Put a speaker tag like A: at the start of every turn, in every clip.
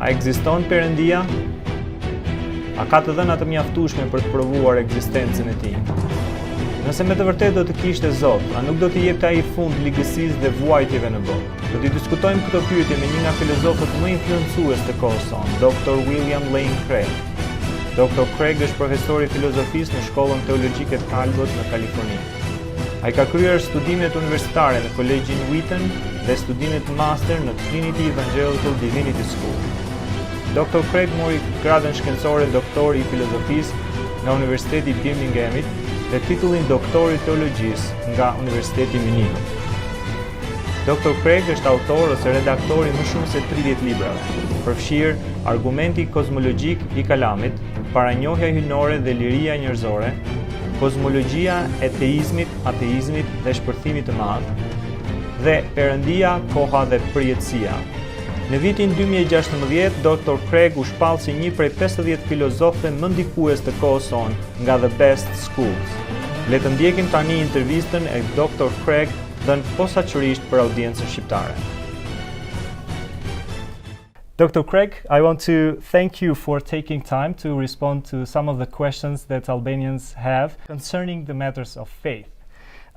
A: A ekziston Perëndia? A ka të dhëna të mjaftueshme për të provuar ekzistencën e tij? Nëse me të vërtetë do të kishte Zot, a nuk do t'i jepte ai fund ligësisë dhe vuajtjeve në botë? Do t'i diskutojmë këtë pyetje me një nga filozofët më influencues të kohës sonë, Dr. William Lane Craig. Dr. Craig është profesor i filozofisë në Shkollën Teologjike të Talbot në Kaliforni. Ai ka kryer studimet universitare në Kolegjin Wheaton dhe studimet master në Trinity Evangelical Divinity School. Dr. Craig mori gradën shkencore doktor i filozofisë nga Universiteti i Birminghamit dhe titullin doktor i teologjisë nga Universiteti Minimum. Dr. Craig është autor ose redaktor i më shumë se 30 librave, përfshirë Argumenti kozmologjik i kalamit, Paranjohja hyjnore dhe liria njerëzore, Kozmologjia e ateizmit dhe shpërthimit të madh, dhe Perëndia, koha dhe përjetësia. Në vitin 2016, Dr. Craig u shpall si një prej 50 filozofëve më ndikues të kohës sonë nga The Best Schools. Le të ndjekim tani intervistën e Dr. Craig dhënë posaçërisht për audiencën shqiptare. Dr. Craig, I want to thank you for taking time to respond to some of the questions that Albanians have concerning the matters of faith.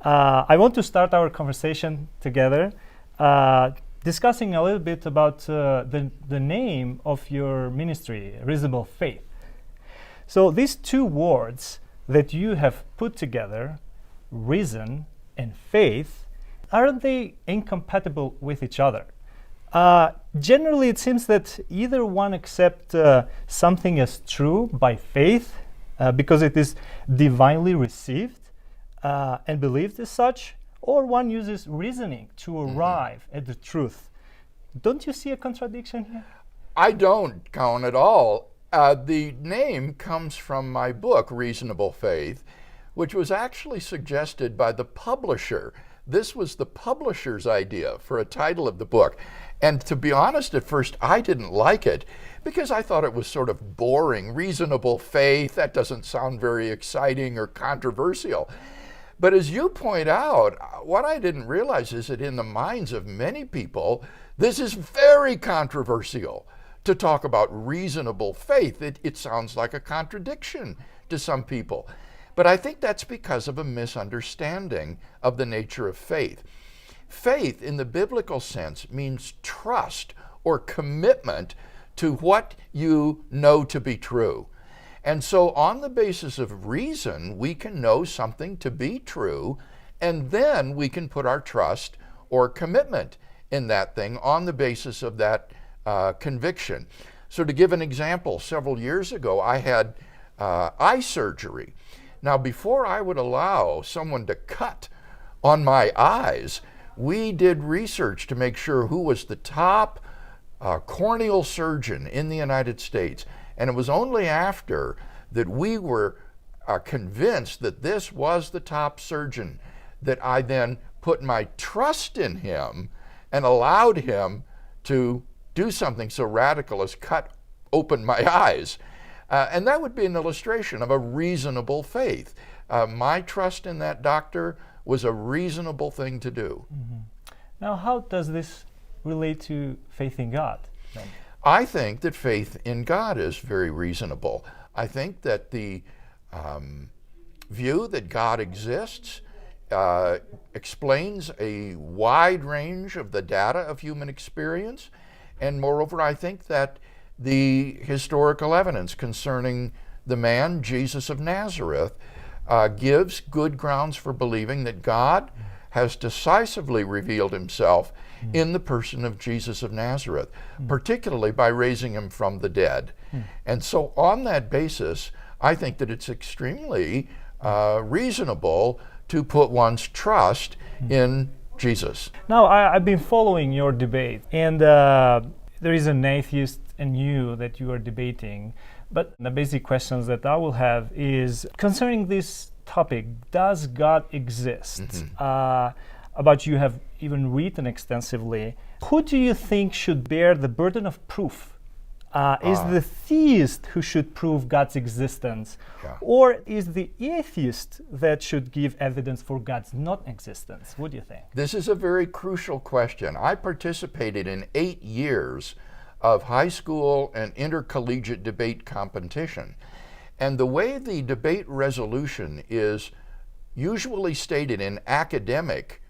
A: I want to start our conversation together discussing a little bit about the name of your ministry, Reasonable Faith. So these two words that you have put together, reason and faith, aren't they incompatible with each other? Generally, it seems that either one accepts something as true by faith because it is divinely received and believed as such, or one uses reasoning to arrive at the truth. Don't you see a contradiction here?
B: I don't, Count, at all. The name comes from my book, Reasonable Faith, which was actually suggested by the publisher. This was the publisher's idea for a title of the book. And to be honest, at first, I didn't like it because I thought it was sort of boring. Reasonable faith, that doesn't sound very exciting or controversial. But as you point out, what I didn't realize is that in the minds of many people, this is very controversial to talk about reasonable faith. It sounds like a contradiction to some people. But I think that's because of a misunderstanding of the nature of faith. Faith, in the biblical sense, means trust or commitment to what you know to be true. And so on the basis of reason, we can know something to be true, and then we can put our trust or commitment in that thing on the basis of that conviction. So to give an example, several years ago, I had eye surgery. Now, before I would allow someone to cut on my eyes, we did research to make sure who was the top corneal surgeon in the United States. And it was only after that we were convinced that this was the top surgeon that I then put my trust in him and allowed him to do something so radical as cut open my eyes. And that would be an illustration of a reasonable faith. My trust in that doctor was a reasonable thing to do.
A: Mm-hmm. Now, how does this relate to faith in God, then?
B: I think that faith in God is very reasonable. I think that the view that God exists explains a wide range of the data of human experience. And moreover, I think that the historical evidence concerning the man, Jesus of Nazareth, gives good grounds for believing that God has decisively revealed himself in the person of Jesus of Nazareth, particularly by raising him from the dead. And so on that basis, I think that it's extremely reasonable to put one's trust in Jesus.
A: Now, I've been following your debate, and there is an atheist and you that you are debating. But the basic questions that I will have is concerning this topic, does God exist? About you have even written extensively. Who do you think should bear the burden of proof? Is the theist who should prove God's existence? Or is the atheist that should give evidence for God's non-existence? What do you think?
B: This is a very crucial question. I participated in 8 years of high school and intercollegiate debate competition. And the way the debate resolution is usually stated in academic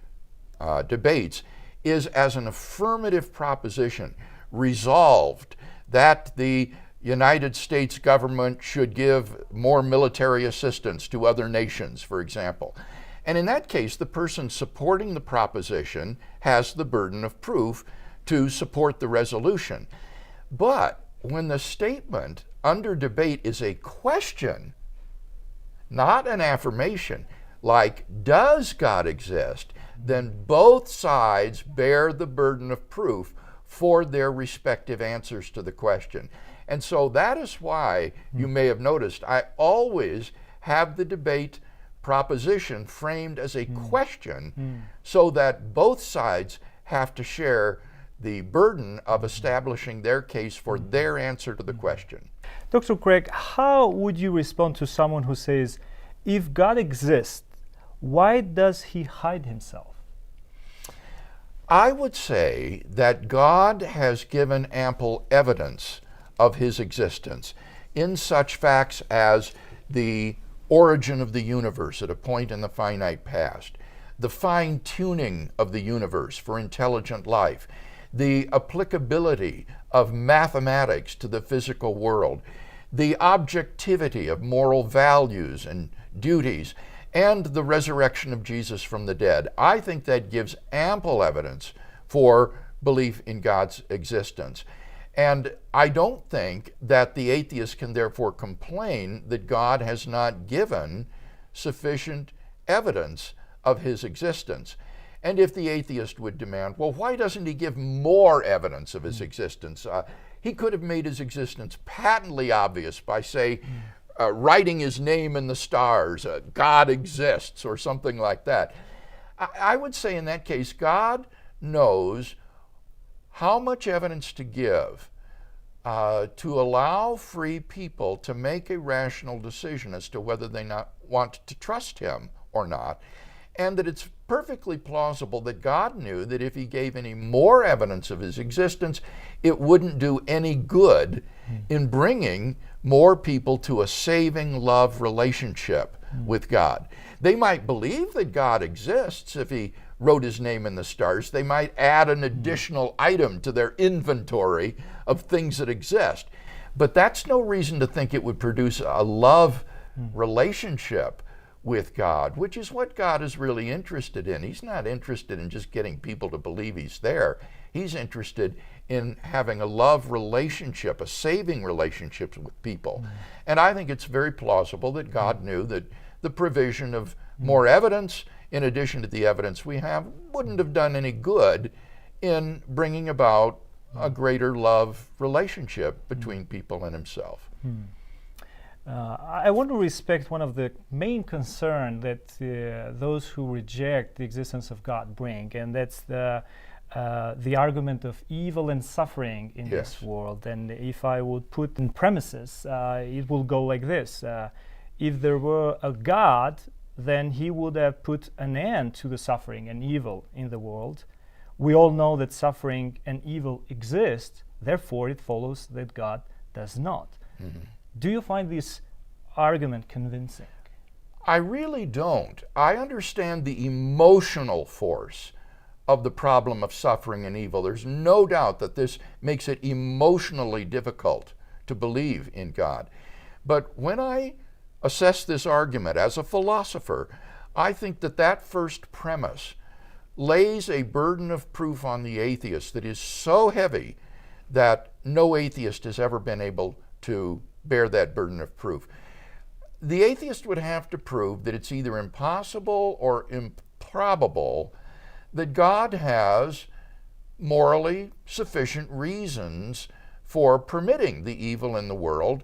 B: debates is as an affirmative proposition, resolved that the United States government should give more military assistance to other nations, for example. And in that case, the person supporting the proposition has the burden of proof to support the resolution. But when the statement under debate is a question, not an affirmation, like, does God exist? Then both sides bear the burden of proof for their respective answers to the question. And so that is why you may have noticed I always have the debate proposition framed as a question so that both sides have to share the burden of establishing their case for their answer to the question.
A: Dr. Craig, how would you respond to someone who says, if God exists, why does he hide himself?
B: I would say that God has given ample evidence of his existence in such facts as the origin of the universe at a point in the finite past, the fine-tuning of the universe for intelligent life, the applicability of mathematics to the physical world, the objectivity of moral values and duties, and the resurrection of Jesus from the dead. I think that gives ample evidence for belief in God's existence. And I don't think that the atheist can therefore complain that God has not given sufficient evidence of his existence. And if the atheist would demand, well, why doesn't he give more evidence of his existence? He could have made his existence patently obvious by, say, writing his name in the stars, God exists, or something like that. I would say in that case, God knows how much evidence to give to allow free people to make a rational decision as to whether they want to trust him or not, and that it's perfectly plausible that God knew that if he gave any more evidence of his existence, it wouldn't do any good in bringing more people to a saving love relationship with God. They might believe that God exists if he wrote his name in the stars. They might add an additional item to their inventory of things that exist. But that's no reason to think it would produce a love relationship with God, which is what God is really interested in. He's not interested in just getting people to believe he's there. He's interested in having a love relationship, a saving relationship with people. And I think it's very plausible that God knew that the provision of more evidence, in addition to the evidence we have, wouldn't have done any good in bringing about a greater love relationship between people and himself.
A: I want to respect one of the main concerns that those who reject the existence of God bring, and that's the argument of evil and suffering in this world. And if I would put in premises, it will go like this. If there were a God, then he would have put an end to the suffering and evil in the world. We all know that suffering and evil exist, therefore it follows that God does not. Do you find this argument convincing?
B: I really don't. I understand the emotional force of the problem of suffering and evil. There's no doubt that this makes it emotionally difficult to believe in God. But when I assess this argument as a philosopher, I think that that first premise lays a burden of proof on the atheist that is so heavy that no atheist has ever been able to bear that burden of proof. The atheist would have to prove that it's either impossible or improbable that God has morally sufficient reasons for permitting the evil in the world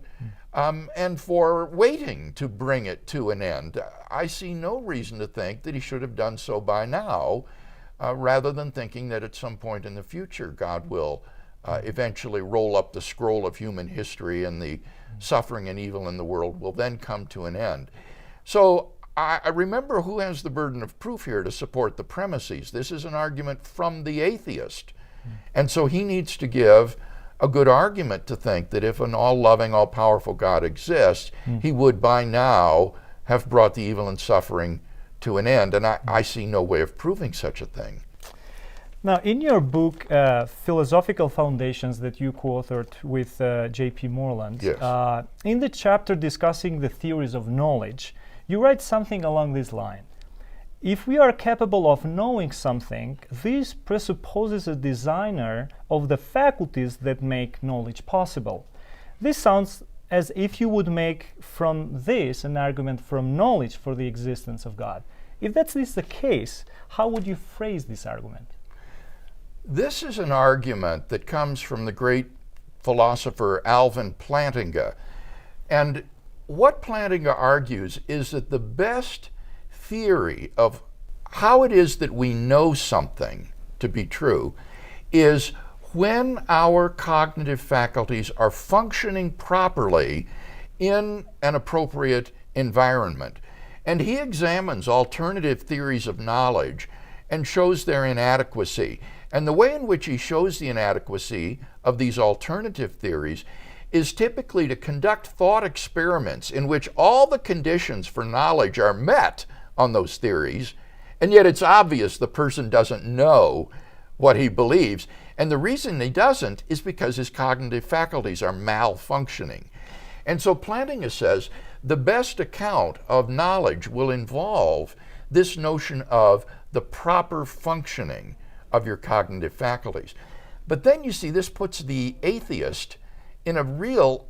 B: and for waiting to bring it to an end. I see no reason to think that he should have done so by now, rather than thinking that at some point in the future God will eventually roll up the scroll of human history and the suffering and evil in the world will then come to an end. So I remember who has the burden of proof here to support the premises. This is an argument from the atheist. And so he needs to give a good argument to think that if an all-loving, all-powerful God exists, he would by now have brought the evil and suffering to an end. And I see no way of proving such a thing.
A: Now, in your book, Philosophical Foundations, that you co-authored with J.P. Moreland,
B: Yes.
A: In the chapter discussing the theories of knowledge, you write something along this line. If we are capable of knowing something, this presupposes a designer of the faculties that make knowledge possible. This sounds as if you would make from this an argument from knowledge for the existence of God. If that's the case, how would you phrase this argument?
B: This is an argument that comes from the great philosopher Alvin Plantinga. And what Plantinga argues is that the best theory of how it is that we know something to be true is when our cognitive faculties are functioning properly in an appropriate environment. And he examines alternative theories of knowledge and shows their inadequacy. And the way in which he shows the inadequacy of these alternative theories is typically to conduct thought experiments in which all the conditions for knowledge are met on those theories, and yet it's obvious the person doesn't know what he believes. And the reason he doesn't is because his cognitive faculties are malfunctioning. And so Plantinga says the best account of knowledge will involve this notion of the proper functioning of your cognitive faculties. But then you see this puts the atheist in a real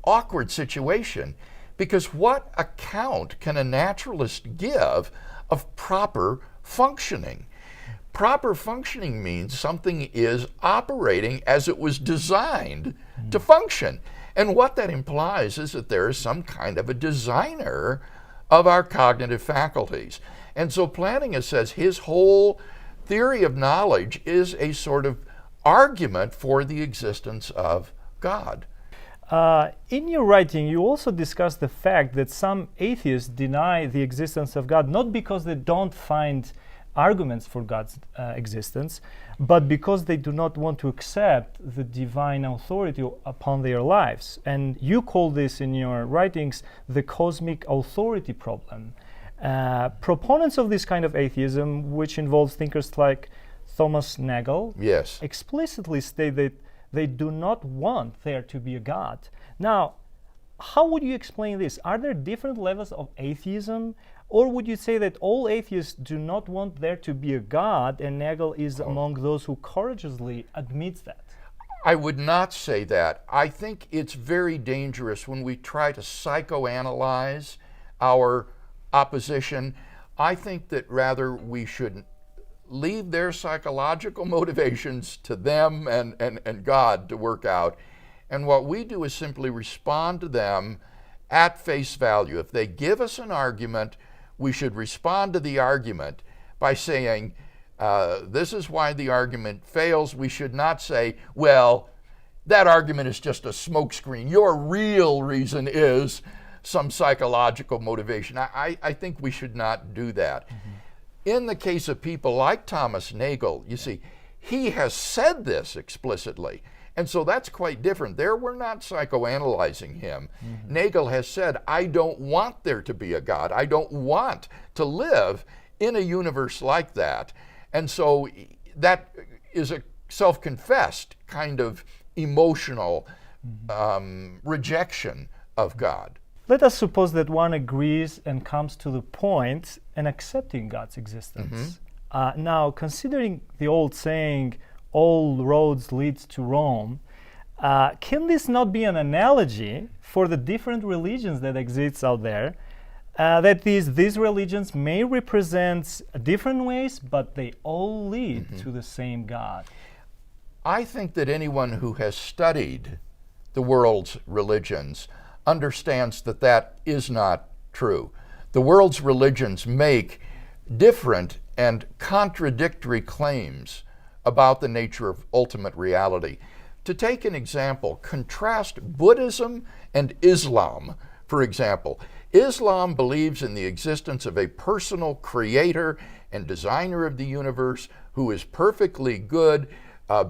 B: awkward situation, because what account can a naturalist give of proper functioning? Proper functioning means something is operating as it was designed to function. And what that implies is that there is some kind of a designer of our cognitive faculties. And so Plantinga says his whole theory of knowledge is a sort of argument for the existence of God.
A: In your writing, you also discuss the fact that some atheists deny the existence of God, not because they don't find arguments for God's existence, but because they do not want to accept the divine authority upon their lives. And you call this in your writings the cosmic authority problem. Proponents of this kind of atheism, which involves thinkers like Thomas Nagel,
B: Yes.
A: explicitly state that they do not want there to be a God. Now, how would you explain this? Are there different levels of atheism? Or would you say that all atheists do not want there to be a God, and Nagel is among those who courageously admits that?
B: I would not say that. I think it's very dangerous when we try to psychoanalyze our opposition. I think that rather we should leave their psychological motivations to them and God to work out. And what we do is simply respond to them at face value. If they give us an argument, we should respond to the argument by saying, this is why the argument fails. We should not say, well, that argument is just a smokescreen. Your real reason is some psychological motivation. I think we should not do that. Mm-hmm. In the case of people like Thomas Nagel, you see, he has said this explicitly. And so that's quite different. There we're not psychoanalyzing him. Mm-hmm. Nagel has said, I don't want there to be a God. I don't want to live in a universe like that. And so that is a self-confessed kind of emotional rejection of God.
A: Let us suppose that one agrees and comes to the point in accepting God's existence. Mm-hmm. Now, considering the old saying, all roads lead to Rome, can this not be an analogy for the different religions that exist out there? That these religions may represent different ways, but they all lead to the same God.
B: I think that anyone who has studied the world's religions understands that that is not true. The world's religions make different and contradictory claims about the nature of ultimate reality. To take an example, contrast Buddhism and Islam, for example. Islam believes in the existence of a personal creator and designer of the universe who is perfectly good,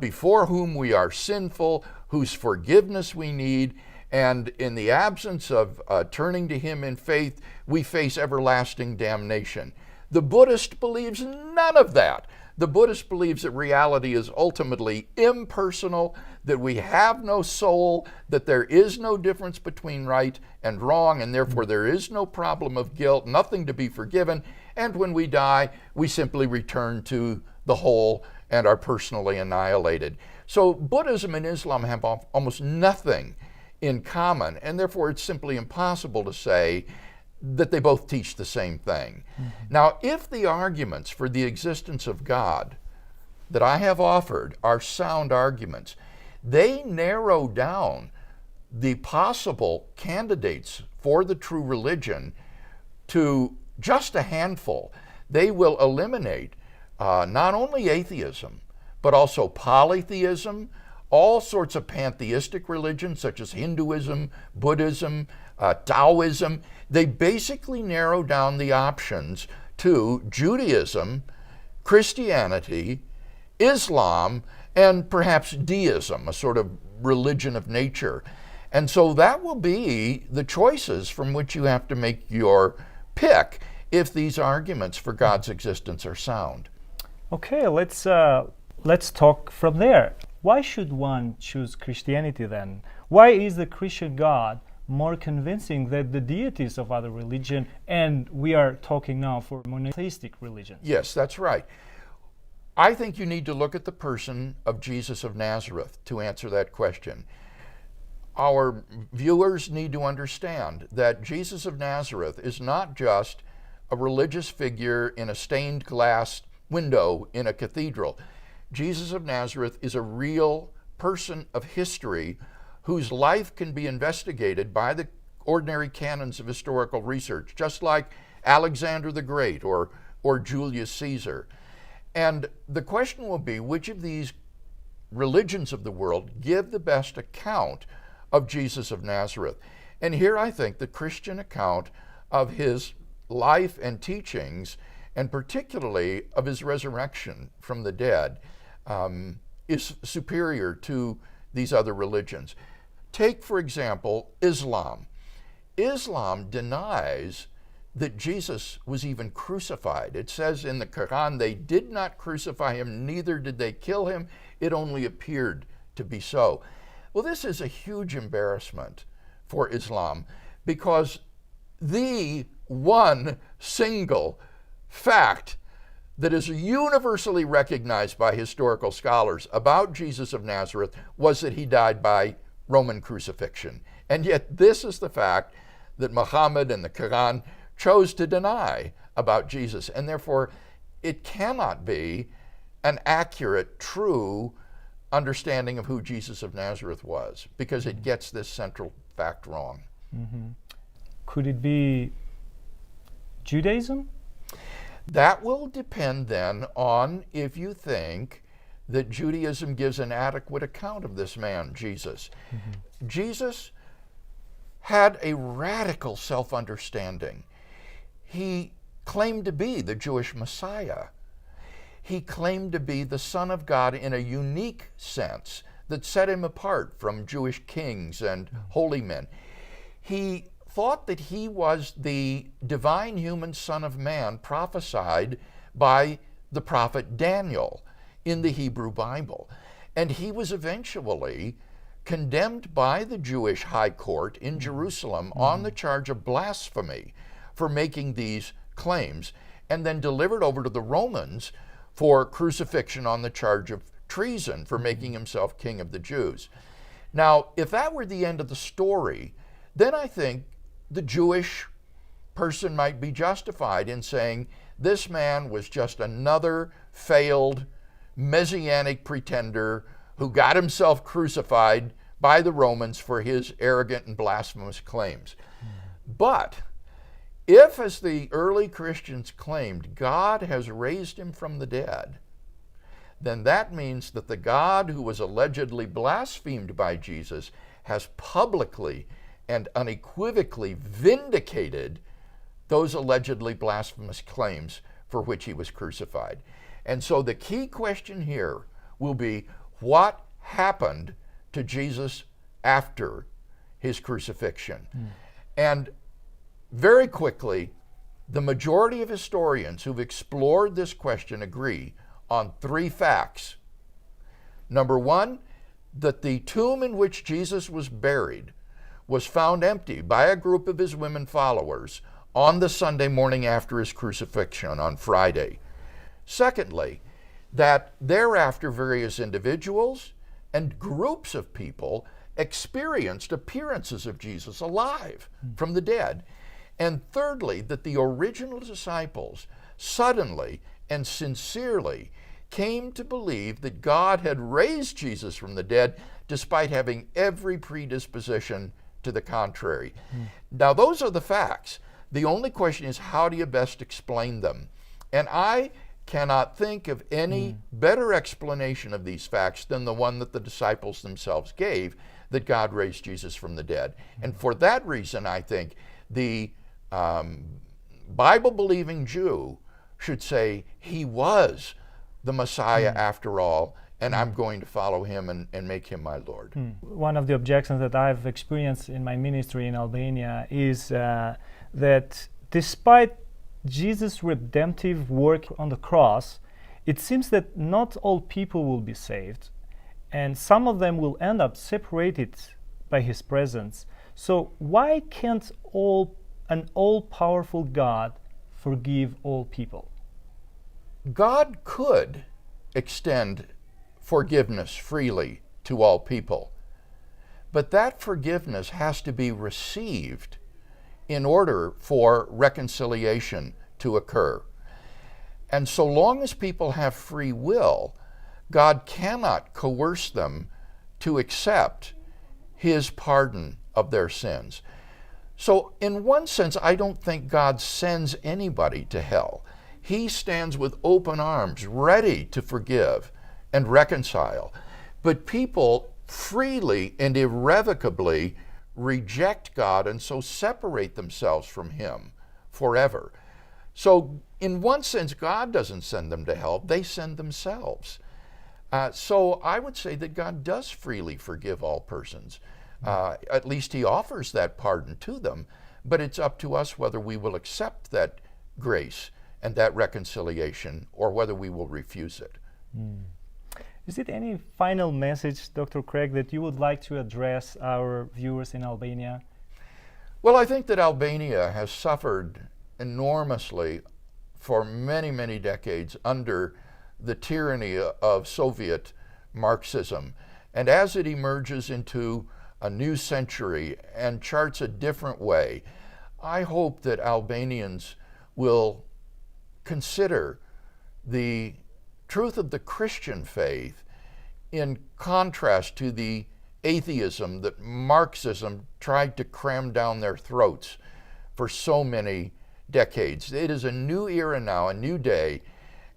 B: before whom we are sinful, whose forgiveness we need, and in the absence of turning to him in faith, we face everlasting damnation. The Buddhist believes none of that. The Buddhist believes that reality is ultimately impersonal, that we have no soul, that there is no difference between right and wrong, and therefore there is no problem of guilt, nothing to be forgiven, and when we die, we simply return to the whole and are personally annihilated. So Buddhism and Islam have almost nothing in common, and therefore it's simply impossible to say that they both teach the same thing. Now, if the arguments for the existence of God that I have offered are sound arguments, they narrow down the possible candidates for the true religion to just a handful. They will eliminate not only atheism, but also polytheism, all sorts of pantheistic religions such as Hinduism, Buddhism, Taoism. They basically narrow down the options to Judaism, Christianity, Islam, and perhaps deism, a sort of religion of nature. And so that will be the choices from which you have to make your pick if these arguments for God's existence are sound.
A: Okay, let's talk from there. Why should one choose Christianity then? Why is the Christian God more convincing than the deities of other religion, and we are talking now for monotheistic religions?
B: Yes, that's right. I think you need to look at the person of Jesus of Nazareth to answer that question. Our viewers need to understand that Jesus of Nazareth is not just a religious figure in a stained glass window in a cathedral. Jesus of Nazareth is a real person of history whose life can be investigated by the ordinary canons of historical research, just like Alexander the Great or Julius Caesar. And the question will be, which of these religions of the world give the best account of Jesus of Nazareth? And here I think the Christian account of his life and teachings, and particularly of his resurrection from the dead, is superior to these other religions. Take, for example, Islam. Islam denies that Jesus was even crucified. It says in the Quran, they did not crucify him, neither did they kill him. It only appeared to be so. Well, this is a huge embarrassment for Islam, because the one single fact that is universally recognized by historical scholars about Jesus of Nazareth was that he died by Roman crucifixion. And yet this is the fact that Muhammad and the Quran chose to deny about Jesus, and therefore it cannot be an accurate, true understanding of who Jesus of Nazareth was, because it gets this central fact wrong.
A: Mm-hmm. Could it be Judaism?
B: That will depend then on if you think that Judaism gives an adequate account of this man, Jesus. Mm-hmm. Jesus had a radical self-understanding. He claimed to be the Jewish Messiah. He claimed to be the Son of God in a unique sense that set him apart from Jewish kings and holy men. He thought that he was the divine human Son of Man prophesied by the prophet Daniel in the Hebrew Bible. And he was eventually condemned by the Jewish high court in Jerusalem on the charge of blasphemy for making these claims, and then delivered over to the Romans for crucifixion on the charge of treason for making himself king of the Jews. Now, if that were the end of the story, then I think the Jewish person might be justified in saying this man was just another failed messianic pretender who got himself crucified by the Romans for his arrogant and blasphemous claims. But if, as the early Christians claimed, God has raised him from the dead, then that means that the God who was allegedly blasphemed by Jesus has publicly and unequivocally vindicated those allegedly blasphemous claims for which he was crucified. And so the key question here will be, what happened to Jesus after his crucifixion. And very quickly, the majority of historians who've explored this question agree on three facts. Number one, that the tomb in which Jesus was buried was found empty by a group of his women followers on the Sunday morning after his crucifixion on Friday. Secondly, that thereafter various individuals and groups of people experienced appearances of Jesus alive from the dead. And thirdly, that the original disciples suddenly and sincerely came to believe that God had raised Jesus from the dead despite having every predisposition to the contrary. Now, those are the facts. The only question is, how do you best explain them? And I cannot think of any better explanation of these facts than the one that the disciples themselves gave, that God raised Jesus from the dead. And for that reason, I think the Bible-believing Jew should say, he was the Messiah after all, and I'm going to follow him and make him my Lord.
A: One of the objections that I've experienced in my ministry in Albania is that despite Jesus' redemptive work on the cross, it seems that not all people will be saved, and some of them will end up separated by his presence. So why can't an all-powerful God forgive all people?
B: God could extend forgiveness freely to all people, but that forgiveness has to be received in order for reconciliation to occur. And so long as people have free will, God cannot coerce them to accept his pardon of their sins. So in one sense, I don't think God sends anybody to hell. He stands with open arms, ready to forgive and reconcile. But people freely and irrevocably reject God and so separate themselves from him forever. So in one sense, God doesn't send them to hell, they send themselves. So I would say that God does freely forgive all persons. At least he offers that pardon to them, but it's up to us whether we will accept that grace and that reconciliation, or whether we will refuse it.
A: Is it any final message, Dr. Craig, that you would like to address our viewers in Albania?
B: Well, I think that Albania has suffered enormously for many, many decades under the tyranny of Soviet Marxism. And as it emerges into a new century and charts a different way, I hope that Albanians will consider the truth of the Christian faith in contrast to the atheism that Marxism tried to cram down their throats for so many decades. It is a new era now, a new day,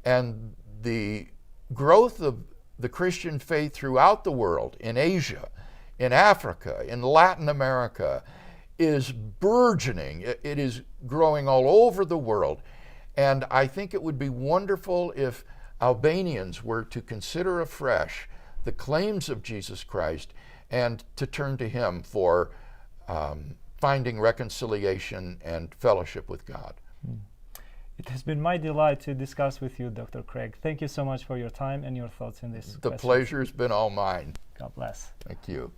B: and the growth of the Christian faith throughout the world, in Asia, in Africa, in Latin America, is burgeoning. It is growing all over the world. And I think it would be wonderful if Albanians were to consider afresh the claims of Jesus Christ and to turn to him for finding reconciliation and fellowship with God.
A: It has been my delight to discuss with you, Dr. Craig. Thank you so much for your time and your thoughts in this
B: The
A: question.
B: pleasure has been all mine.
A: God bless.
B: Thank you.